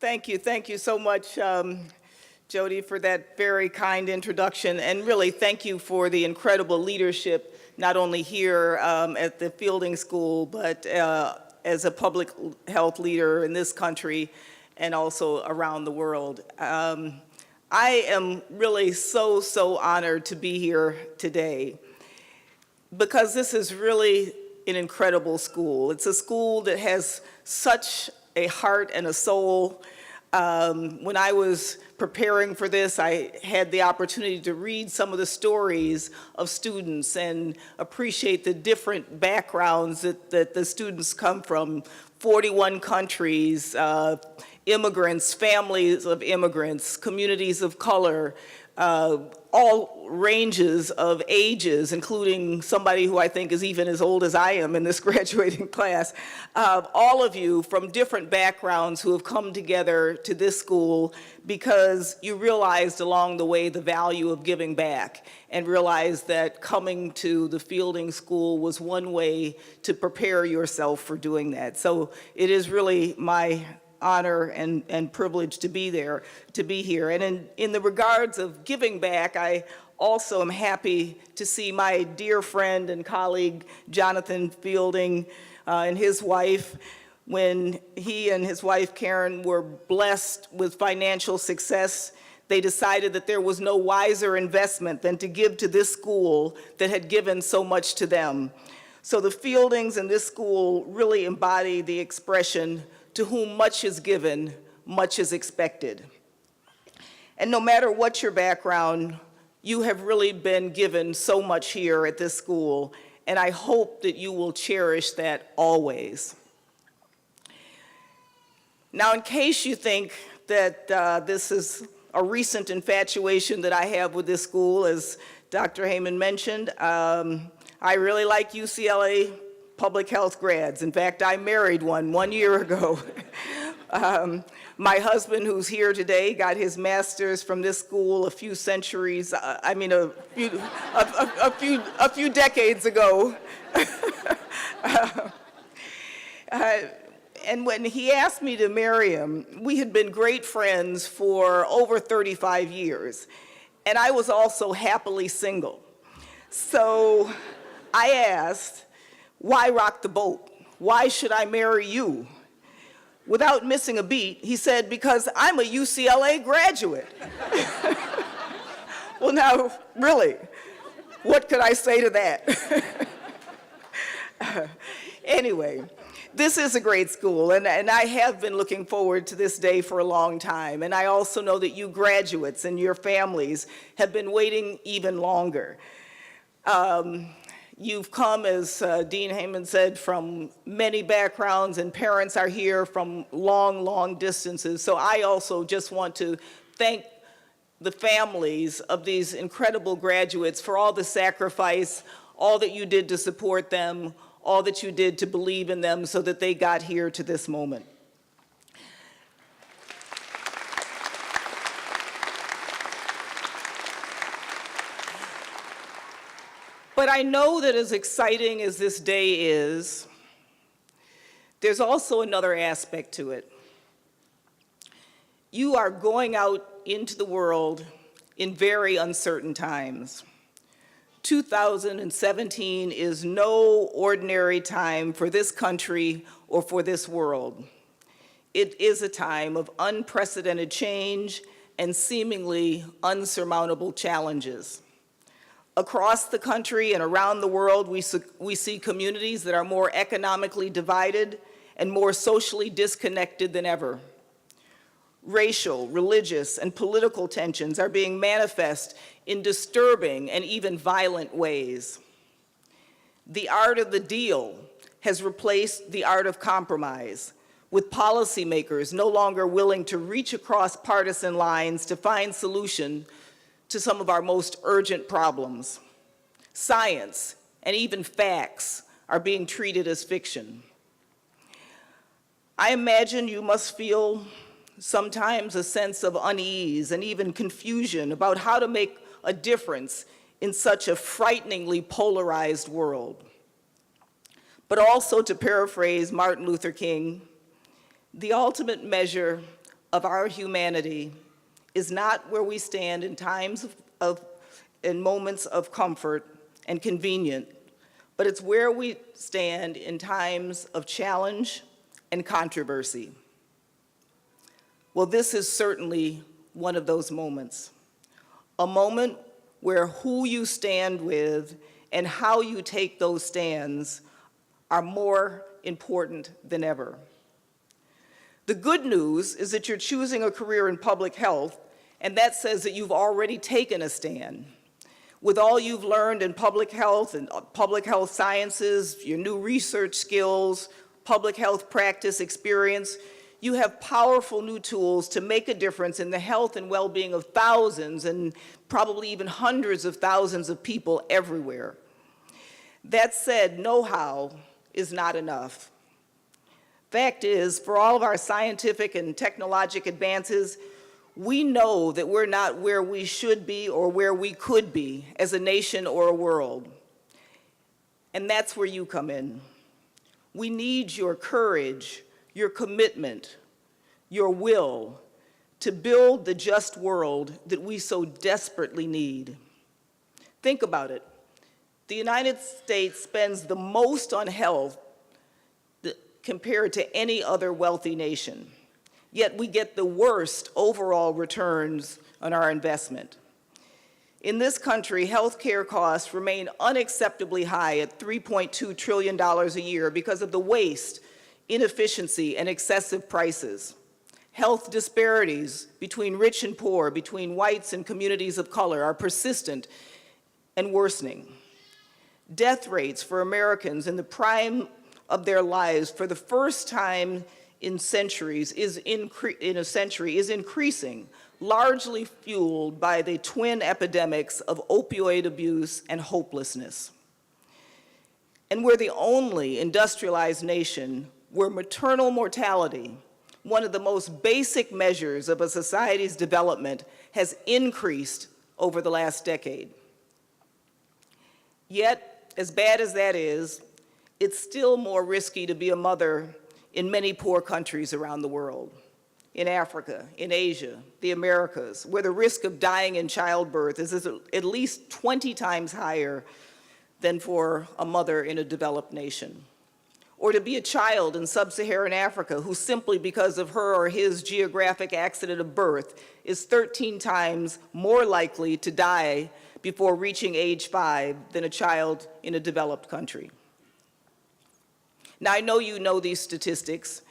Thank you so much, Jody, for that very kind introduction, and really thank you for the incredible leadership, not only here at the Fielding School, but as a public health leader in this country and also around the world. I am really so honored to be here today because this is really an incredible school. It's a school that has such a heart and a soul. When I was preparing for this, I had the opportunity to read some of the stories of students and appreciate the different backgrounds that the students come from, 41 countries, immigrants, families of immigrants, communities of color, all ranges of ages, including somebody who I think is even as old as I am in this graduating class. All of you from different backgrounds who have come together to this school because you realized along the way the value of giving back and realized that coming to the Fielding School was one way to prepare yourself for doing that. So it is really my honor and privilege to be here. And in the regards of giving back, I also am happy to see my dear friend and colleague, Jonathan Fielding, and his wife. When he and his wife, Karen, were blessed with financial success, they decided that there was no wiser investment than to give to this school that had given so much to them. So the Fieldings in this school really embody the expression, to whom much is given, much is expected. And no matter what your background, you have really been given so much here at this school, and I hope that you will cherish that always. Now, in case you think that this is a recent infatuation that I have with this school, as Dr. Heyman mentioned, I really like UCLA public health grads. In fact, I married one year ago. My husband, who's here today, got his master's from this school a few decades ago. And when he asked me to marry him, we had been great friends for over 35 years. And I was also happily single. So I asked, why rock the boat? Why should I marry you? Without missing a beat, he said, because I'm a UCLA graduate. Well, now, really, what could I say to that? Anyway, this is a great school, and I have been looking forward to this day for a long time. And I also know that you graduates and your families have been waiting even longer. You've come, as Dean Heyman said, from many backgrounds, and parents are here from long distances. So I also just want to thank the families of these incredible graduates for all the sacrifice, all that you did to support them, all that you did to believe in them so that they got here to this moment. But I know that as exciting as this day is, there's also another aspect to it. You are going out into the world in very uncertain times. 2017 is no ordinary time for this country or for this world. It is a time of unprecedented change and seemingly unsurmountable challenges. Across the country and around the world, we see communities that are more economically divided and more socially disconnected than ever. Racial, religious, and political tensions are being manifest in disturbing and even violent ways. The art of the deal has replaced the art of compromise, with policymakers no longer willing to reach across partisan lines to find solutions to some of our most urgent problems. Science and even facts are being treated as fiction. I imagine you must feel sometimes a sense of unease and even confusion about how to make a difference in such a frighteningly polarized world. But also, to paraphrase Martin Luther King, the ultimate measure of our humanity is not where we stand in times in moments of comfort and convenience, but it's where we stand in times of challenge and controversy. Well, this is certainly one of those moments, a moment where who you stand with and how you take those stands are more important than ever. The good news is that you're choosing a career in public health, and that says that you've already taken a stand. With all you've learned in public health and public health sciences, your new research skills, public health practice experience, you have powerful new tools to make a difference in the health and well-being of thousands and probably even hundreds of thousands of people everywhere. That said, know-how is not enough. Fact is, for all of our scientific and technologic advances, we know that we're not where we should be or where we could be as a nation or a world. And that's where you come in. We need your courage, your commitment, your will to build the just world that we so desperately need. Think about it. The United States spends the most on health compared to any other wealthy nation. Yet we get the worst overall returns on our investment. In this country, healthcare costs remain unacceptably high at $3.2 trillion a year because of the waste, inefficiency, and excessive prices. Health disparities between rich and poor, between whites and communities of color are persistent and worsening. Death rates for Americans in the prime of their lives for the first time in a century is increasing, largely fueled by the twin epidemics of opioid abuse and hopelessness. And we're the only industrialized nation where maternal mortality, one of the most basic measures of a society's development, has increased over the last decade. Yet, as bad as that is, it's still more risky to be a mother in many poor countries around the world. In Africa, in Asia, the Americas, where the risk of dying in childbirth is at least 20 times higher than for a mother in a developed nation. Or to be a child in sub-Saharan Africa who simply because of her or his geographic accident of birth is 13 times more likely to die before reaching age 5 than a child in a developed country. Now, I know you know these statistics,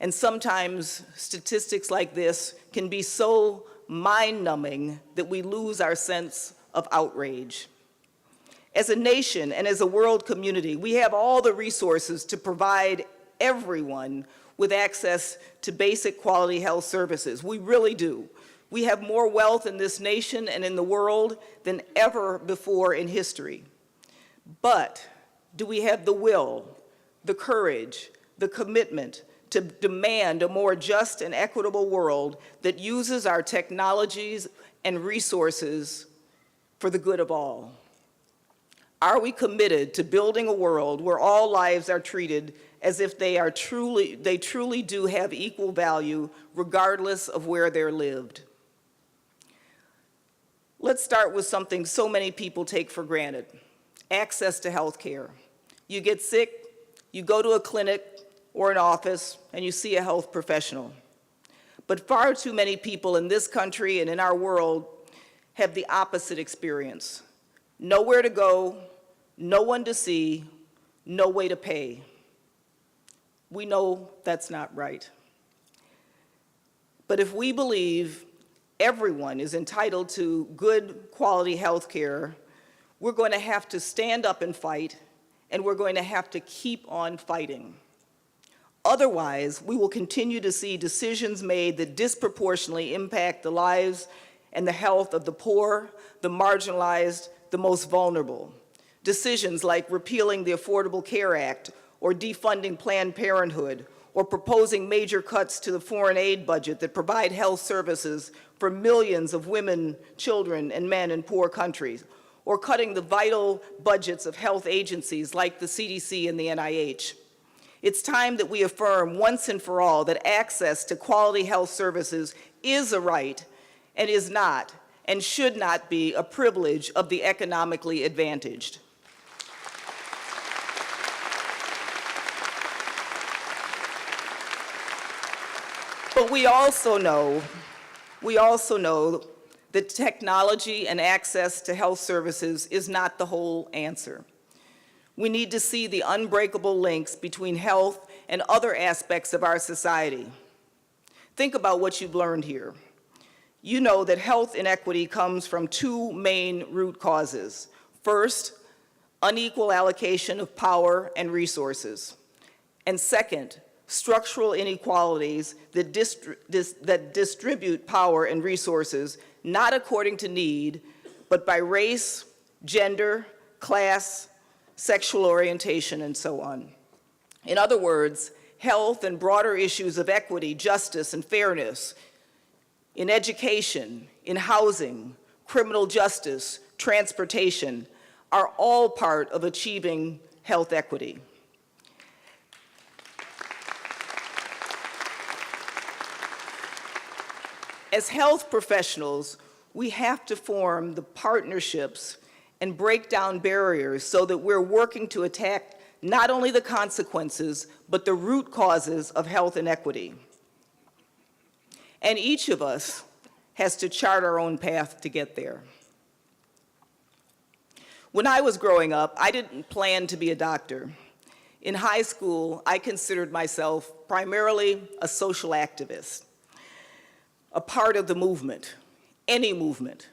and sometimes statistics like this can be so mind-numbing that we lose our sense of outrage. As a nation and as a world community, we have all the resources to provide everyone with access to basic quality health services. We really do. We have more wealth in this nation and in the world than ever before in history. But do we have the will, the courage, the commitment to demand a more just and equitable world that uses our technologies and resources for the good of all? Are we committed to building a world where all lives are treated as if they truly do have equal value regardless of where they're lived? Let's start with something so many people take for granted: access to health care. You get sick, you go to a clinic or an office, and you see a health professional. But far too many people in this country and in our world have the opposite experience: nowhere to go, no one to see, no way to pay. We know that's not right. But if we believe everyone is entitled to good quality health care, we're going to have to stand up and fight, and we're going to have to keep on fighting. Otherwise, we will continue to see decisions made that disproportionately impact the lives and the health of the poor, the marginalized, the most vulnerable. Decisions like repealing the Affordable Care Act, or defunding Planned Parenthood, or proposing major cuts to the foreign aid budget that provide health services for millions of women, children, and men in poor countries, or cutting the vital budgets of health agencies like the CDC and the NIH. It's time that we affirm once and for all that access to quality health services is a right and is not and should not be a privilege of the economically advantaged. But we also know that technology and access to health services is not the whole answer. We need to see the unbreakable links between health and other aspects of our society. Think about what you've learned here. You know that health inequity comes from two main root causes. First, unequal allocation of power and resources. And second, structural inequalities that distribute power and resources not according to need, but by race, gender, class, sexual orientation, and so on. In other words, health and broader issues of equity, justice, and fairness in education, in housing, criminal justice, transportation, are all part of achieving health equity. As health professionals, we have to form the partnerships and break down barriers so that we're working to attack not only the consequences, but the root causes of health inequity. And each of us has to chart our own path to get there. When I was growing up, I didn't plan to be a doctor. In high school, I considered myself primarily a social activist, a part of the movement, any movement.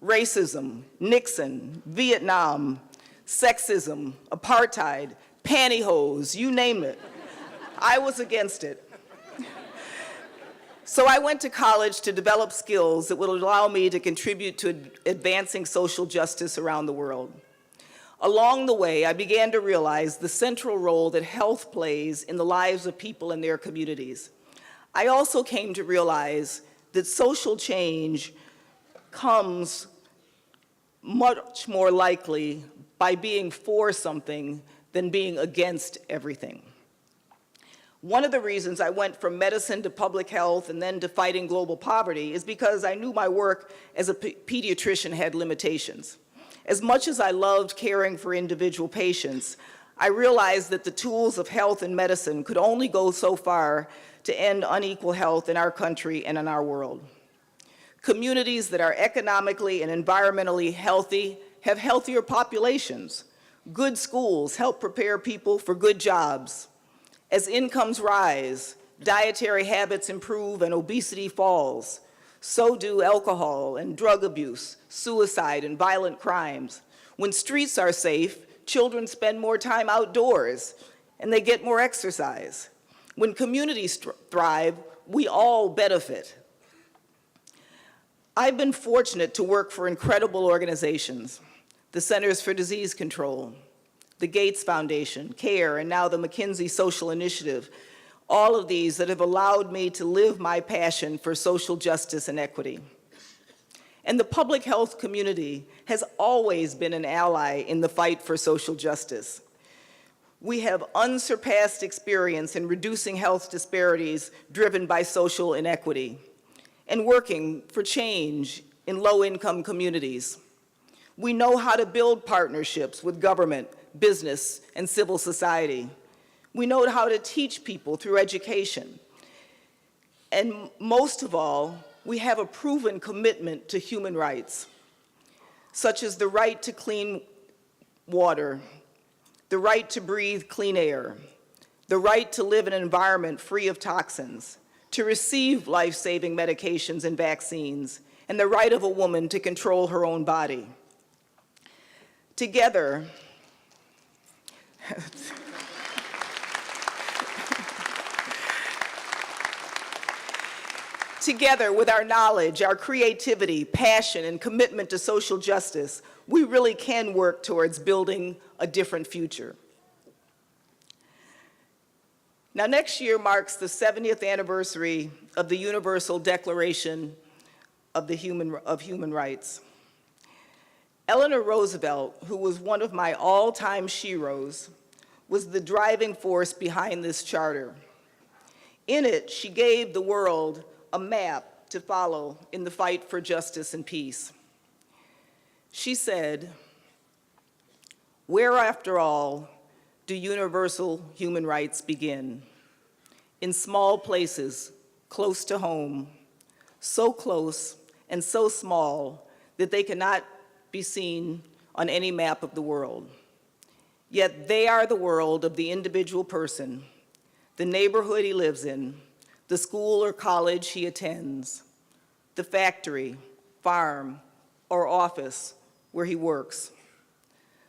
Racism, Nixon, Vietnam, sexism, apartheid, pantyhose, you name it. I was against it. So I went to college to develop skills that would allow me to contribute to advancing social justice around the world. Along the way, I began to realize the central role that health plays in the lives of people in their communities. I also came to realize that social change comes much more likely by being for something than being against everything. One of the reasons I went from medicine to public health and then to fighting global poverty is because I knew my work as a pediatrician had limitations. As much as I loved caring for individual patients, I realized that the tools of health and medicine could only go so far to end unequal health in our country and in our world. Communities that are economically and environmentally healthy have healthier populations. Good schools help prepare people for good jobs. As incomes rise, dietary habits improve and obesity falls. So do alcohol and drug abuse, suicide and violent crimes. When streets are safe, children spend more time outdoors and they get more exercise. When communities thrive, we all benefit. I've been fortunate to work for incredible organizations, the Centers for Disease Control, the Gates Foundation, CARE, and now the McKinsey Social Initiative, all of these that have allowed me to live my passion for social justice and equity. And the public health community has always been an ally in the fight for social justice. We have unsurpassed experience in reducing health disparities driven by social inequity and working for change in low-income communities. We know how to build partnerships with government, business, and civil society. We know how to teach people through education. And most of all, we have a proven commitment to human rights, such as the right to clean water, the right to breathe clean air, the right to live in an environment free of toxins, to receive life-saving medications and vaccines, and the right of a woman to control her own body. Together, together with our knowledge, our creativity, passion, and commitment to social justice, we really can work towards building a different future. Now, next year marks the 70th anniversary of the Universal Declaration of Human Rights. Eleanor Roosevelt, who was one of my all-time sheroes, was the driving force behind this charter. In it, she gave the world a map to follow in the fight for justice and peace. She said, "Where, after all, do universal human rights begin? In small places, close to home, so close and so small that they cannot be seen on any map of the world. Yet they are the world of the individual person, the neighborhood he lives in, the school or college he attends, the factory, farm, or office where he works.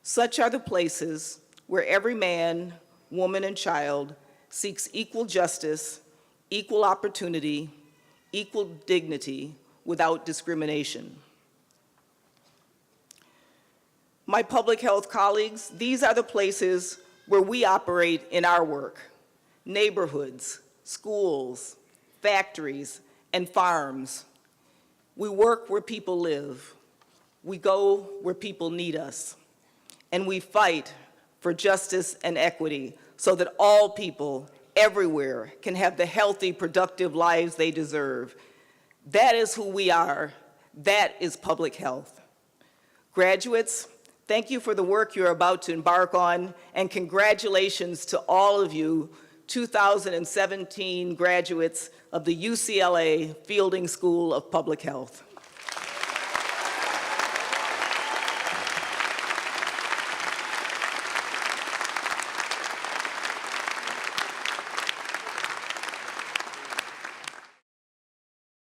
Such are the places where every man, woman, and child seeks equal justice, equal opportunity, equal dignity without discrimination." My public health colleagues, these are the places where we operate in our work: neighborhoods, schools, factories, and farms. We work where people live. We go where people need us. And we fight for justice and equity so that all people everywhere can have the healthy, productive lives they deserve. That is who we are. That is public health. Graduates, thank you for the work you're about to embark on, and congratulations to all of you 2017 graduates of the UCLA Fielding School of Public Health.